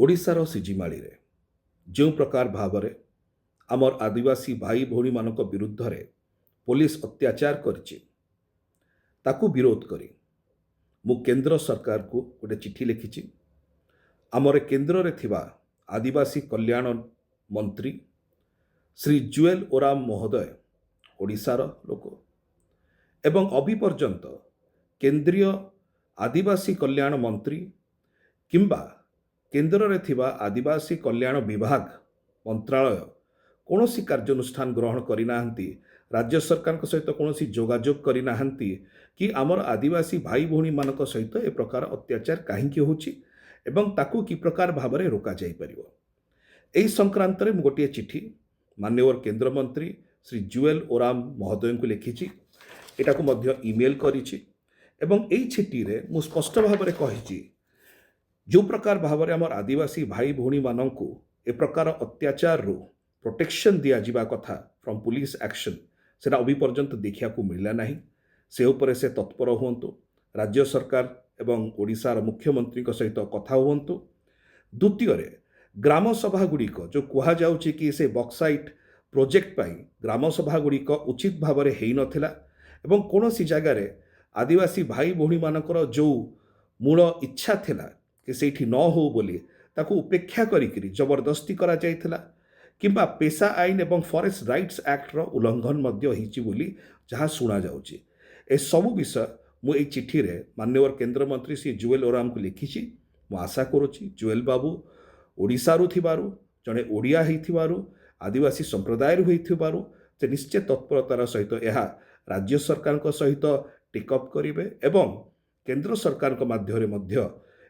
ଓଡ଼ିଶାର ସିଜିମାଳିରେ ଯେଉଁ ପ୍ରକାର ଭାବରେ ଆମର ଆଦିବାସୀ ଭାଇ ଭଉଣୀମାନଙ୍କ ବିରୁଦ୍ଧରେ ପୋଲିସ ଅତ୍ୟାଚାର କରିଛି ତାକୁ ବିରୋଧ କରି ମୁଁ କେନ୍ଦ୍ର ସରକାରକୁ ଗୋଟେ ଚିଠି ଲେଖିଛି। ଆମର କେନ୍ଦ୍ରରେ ଥିବା ଆଦିବାସୀ କଲ୍ୟାଣ ମନ୍ତ୍ରୀ ଶ୍ରୀ ଜୁଏଲ ଓରାମ ମହୋଦୟ ଓଡ଼ିଶାର ଲୋକ ଏବଂ ଅଭିପର୍ଯ୍ୟନ୍ତ କେନ୍ଦ୍ରୀୟ ଆଦିବାସୀ କଲ୍ୟାଣ ମନ୍ତ୍ରୀ କିମ୍ବା କେନ୍ଦ୍ରରେ ଥିବା ଆଦିବାସୀ କଲ୍ୟାଣ ବିଭାଗ ମନ୍ତ୍ରାଳୟ କୌଣସି କାର୍ଯ୍ୟାନୁଷ୍ଠାନ ଗ୍ରହଣ କରିନାହାନ୍ତି, ରାଜ୍ୟ ସରକାରଙ୍କ ସହିତ କୌଣସି ଯୋଗାଯୋଗ କରିନାହାନ୍ତି କି ଆମର ଆଦିବାସୀ ଭାଇ ଭଉଣୀମାନଙ୍କ ସହିତ ଏ ପ୍ରକାର ଅତ୍ୟାଚାର କାହିଁକି ହେଉଛି ଏବଂ ତାକୁ କି ପ୍ରକାର ଭାବରେ ରୋକାଯାଇପାରିବ। ଏହି ସଂକ୍ରାନ୍ତରେ ମୁଁ ଗୋଟିଏ ଚିଠି ମାନ୍ୟବର କେନ୍ଦ୍ରମନ୍ତ୍ରୀ ଶ୍ରୀ ଜୁଏଲ ଓରାମ ମହୋଦୟଙ୍କୁ ଲେଖିଛି, ଏଟାକୁ ମଧ୍ୟ ଇମେଲ କରିଛି ଏବଂ ଏହି ଚିଠିରେ ମୁଁ ସ୍ପଷ୍ଟ ଭାବରେ କହିଛି ଯେଉଁ ପ୍ରକାର ଭାବରେ ଆମର ଆଦିବାସୀ ଭାଇ ଭଉଣୀମାନଙ୍କୁ ଏ ପ୍ରକାର ଅତ୍ୟାଚାରରୁ ପ୍ରୋଟେକ୍ସନ୍ ଦିଆଯିବା କଥା ଫ୍ରମ୍ ପୁଲିସ ଆକ୍ସନ୍, ସେଟା ଅଭିପର୍ଯ୍ୟନ୍ତ ଦେଖିବାକୁ ମିଳିଲା ନାହିଁ। ସେ ଉପରେ ସେ ତତ୍ପର ହୁଅନ୍ତୁ, ରାଜ୍ୟ ସରକାର ଏବଂ ଓଡ଼ିଶାର ମୁଖ୍ୟମନ୍ତ୍ରୀଙ୍କ ସହିତ କଥା ହୁଅନ୍ତୁ। ଦ୍ୱିତୀୟରେ ଗ୍ରାମସଭାଗୁଡ଼ିକ ଯେଉଁ କୁହାଯାଉଛି କି ସେ ବକ୍ସାଇଟ୍ ପ୍ରୋଜେକ୍ଟ ପାଇଁ ଗ୍ରାମସଭାଗୁଡ଼ିକ ଉଚିତ ଭାବରେ ହେଇନଥିଲା ଏବଂ କୌଣସି ଜାଗାରେ ଆଦିବାସୀ ଭାଇ ଭଉଣୀମାନଙ୍କର ଯେଉଁ ମୂଳ ଇଚ୍ଛା ଥିଲା କି ସେଇଠି ନ ହେଉ ବୋଲି ତାକୁ ଉପେକ୍ଷା କରିକିରି ଜବରଦସ୍ତି କରାଯାଇଥିଲା କିମ୍ବା ପେସା ଆଇନ ଏବଂ ଫରେଷ୍ଟ ରାଇଟ୍ସ ଆକ୍ଟର ଉଲ୍ଲଂଘନ ମଧ୍ୟ ହେଇଛି ବୋଲି ଯାହା ଶୁଣାଯାଉଛି। ଏସବୁ ବିଷୟ ମୁଁ ଏହି ଚିଠିରେ ମାନ୍ୟବର କେନ୍ଦ୍ରମନ୍ତ୍ରୀ ଶ୍ରୀ ଜୁଏଲ ଓରାମଙ୍କୁ ଲେଖିଛି। ମୁଁ ଆଶା କରୁଛି ଜୁଏଲ ବାବୁ ଓଡ଼ିଶାରୁ ଥିବାରୁ, ଜଣେ ଓଡ଼ିଆ ହେଇଥିବାରୁ, ଆଦିବାସୀ ସମ୍ପ୍ରଦାୟରୁ ହୋଇଥିବାରୁ ସେ ନିଶ୍ଚୟ ତତ୍ପରତାର ସହିତ ଏହା ରାଜ୍ୟ ସରକାରଙ୍କ ସହିତ ଟେକଅପ୍ କରିବେ ଏବଂ କେନ୍ଦ୍ର ସରକାରଙ୍କ ମାଧ୍ୟମରେ ମଧ୍ୟ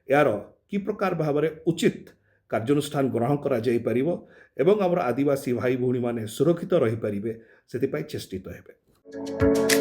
ଏହାର କି ପ୍ରକାର ଭାବରେ ଉଚିତ କାର୍ଯ୍ୟାନୁଷ୍ଠାନ ଗ୍ରହଣ କରାଯାଇପାରିବ ଏବଂ ଆମର ଆଦିବାସୀ ଭାଇ ଭଉଣୀମାନେ ସୁରକ୍ଷିତ ରହିପାରିବେ ସେଥିପାଇଁ ଚେଷ୍ଟିତ ହେବେ।